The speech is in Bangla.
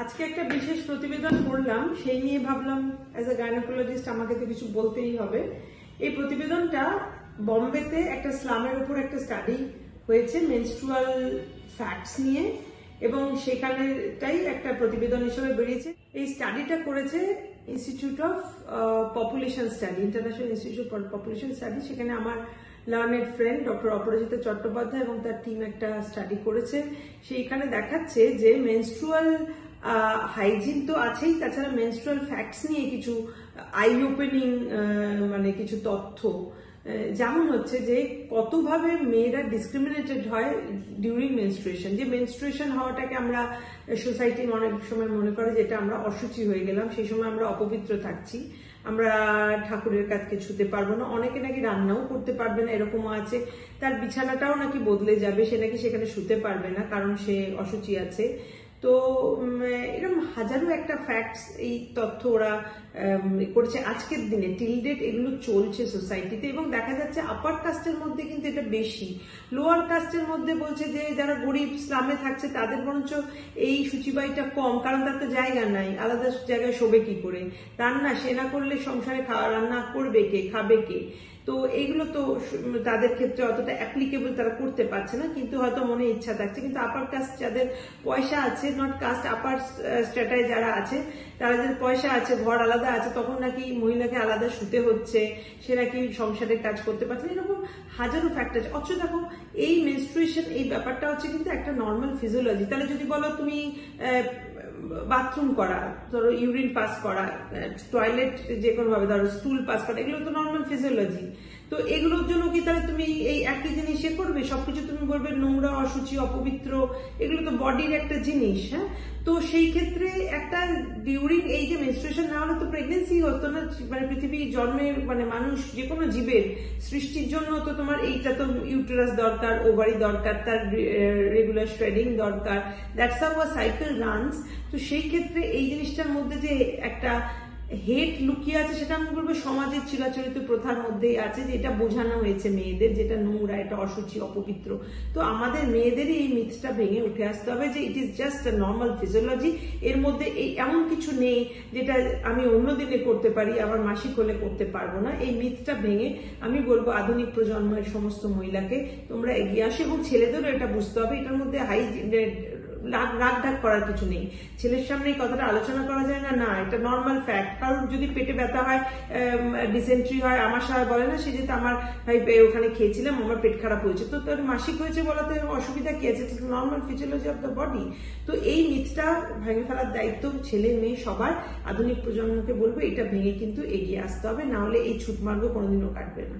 আজকে একটা বিশেষ প্রতিবেদন পড়লাম, সেই নিয়ে ভাবলাম অ্যাজ এ গাইনোকোলজিস্ট আমাকে তো কিছু বলতেই হবে। এই প্রতিবেদনটা বম্বেতে একটা স্লামের উপর একটা স্টাডি হয়েছে মেনস্ট্রুয়াল ফ্যাক্টস নিয়ে, এবং সেখানেটাই একটা প্রতিবেদন হিসেবে বেরিয়েছে। এই স্টাডিটা করেছে institute of population study, international institute of population study. সেখানে আমার লার্নেড ফ্রেন্ড ডক্টর অপরাজিতা চট্টোপাধ্যায় এবং তার টিম একটা স্টাডি করেছে। সেইখানে দেখাচ্ছে যে মেনস্ট্রুয়াল হাইজিন তো আছেই, তাছাড়া মেনস্ট্রুয়াল ফ্যাক্টস নিয়ে কিছু আই ওপেনিং মানে কিছু তথ্য, যেমন হচ্ছে যে কতভাবে মেয়েরা ডিসক্রিমিনেটেড হয় ডিউরিং মেনস্ট্রুয়েশন। যে মেনস্ট্রুয়েশন হওয়াটাকে আমরা সোসাইটি অনেক সময় মনে করে যেটা আমরা অসুচি হয়ে গেলাম, সেই সময় আমরা অপবিত্র থাকছি, আমরা ঠাকুরের কাজকে ছুতে পারবো না, অনেকে নাকি রান্নাও করতে পারবে না, এরকমও আছে। তার বিছানাটাও নাকি বদলে যাবে, সে নাকি সেখানে শুতে পারবে না কারণ সে অসুচি আছে। তো এরকম হাজারো একটা ফ্যাক্টস, এই তথ্য ওরা করেছে আজকের দিনে টিল ডেট এগুলো চলছে সোসাইটিতে, এবং দেখা যাচ্ছে আপার কাস্টের মধ্যে কিন্তু এটা বেশি। লোয়ার কাস্টের মধ্যে বলছে যে যারা গরিব স্লামে থাকছে তাদের বরঞ্চ এই সূচিবাইটা কম, কারণ তার তো জায়গা নাই, আলাদা জায়গায় শোবে কি করে, রান্না সে না করলে সংসারে রান্না করবে কে, খাবে কে। তো এইগুলো তো তাদের ক্ষেত্রে অতটা অ্যাপ্লিকেবল তারা করতে পারছে না, কিন্তু হয়তো মনে ইচ্ছা থাকছে। কিন্তু আপার কাস্ট যাদের পয়সা আছে, নট কাস্ট, আপার স্ট্যাটায় যারা আছে, তারা যাদের পয়সা আছে, ঘর আলাদা আছে, তখন নাকি মহিলাকে আলাদা শুতে হচ্ছে, সে নাকি সংসারের কাজ করতে পারছে, এরকম হাজারো ফ্যাক্টর আছে। অথচ দেখো এই মেনস্ট্রুয়েশন এই ব্যাপারটা হচ্ছে কিন্তু একটা নর্মাল ফিজিওলজি। তাহলে যদি বলো তুমি বাথরুম করা, ধরো ইউরিন পাস করা, টয়লেট যে কোনো ভাবে ধরো স্টুল পাস করা, এগুলো তো নর্মাল ফিজিওলজি। তো এগুলোর জন্য কি তাহলে তুমি এই একই জিনিস করবে? সবকিছু তুমি বলবে নোংরা, অসুচি, অপবিত্র, এগুলো তো বডির একটা জিনিস। হ্যাঁ, তো সেই ক্ষেত্রে একটা ডিউরিং এই যে মেনস্ট্রুয়েশন না হলে তো প্রেগনেন্সি হতো না। মানে পৃথিবী জন্মের মানে মানুষ যে কোনো জীবের সৃষ্টির জন্য তো তোমার এইটা তো ইউটেরাস দরকার, ওভারি দরকার, তার রেগুলার শ্রেডিং দরকার, that's how a cycle runs. তো সেই ক্ষেত্রে এই জিনিসটার মধ্যে যে একটা হেট লুকিয়ে আছে, সেটা আমি বলবো সমাজের চিরাচরিত প্রথার মধ্যেই আছে, যে এটা বোঝানো হয়েছে মেয়েদের, যেটা নোংরা, এটা অসুচি, অপবিত্র। তো আমাদের মেয়েদেরই এই মিথটা ভেঙে উঠে আসতে হবে যে it is just a normal physiology, এর মধ্যে এই এমন কিছু নেই যেটা আমি অন্য দিনে করতে পারি, আমার মাসিক হলে করতে পারবো না। এই মিথটা ভেঙে আমি বলবো আধুনিক প্রজন্মের সমস্ত মহিলাকে তোমরা এগিয়ে আসো, এবং ছেলেদেরও এটা বুঝতে হবে এটার মধ্যে রাগ ঢাক করার কিছু নেই। ছেলের সামনে এই কথাটা আলোচনা করা যায় না, না এটা নর্মাল ফ্যাক্ট। কারণ যদি পেটে ব্যথা হয়, ডিসেন্ট্রি হয়, আমার সবাই বলে না সে যেটা আমার ভাই ওখানে খেয়েছিলাম আমার পেট খারাপ হয়েছে, তো তোর মাসিক হয়েছে বলাতে অসুবিধা কি আছে? Normal physiology of the body. তো এই মিথটা ভেঙে ফেলার দায়িত্ব ছেলে মেয়ে সবার। আধুনিক প্রজন্মকে বলবো এটা ভেঙে কিন্তু এগিয়ে আসতে হবে, না হলে এই ছুটমার্গ কোনোদিনও কাটবে না।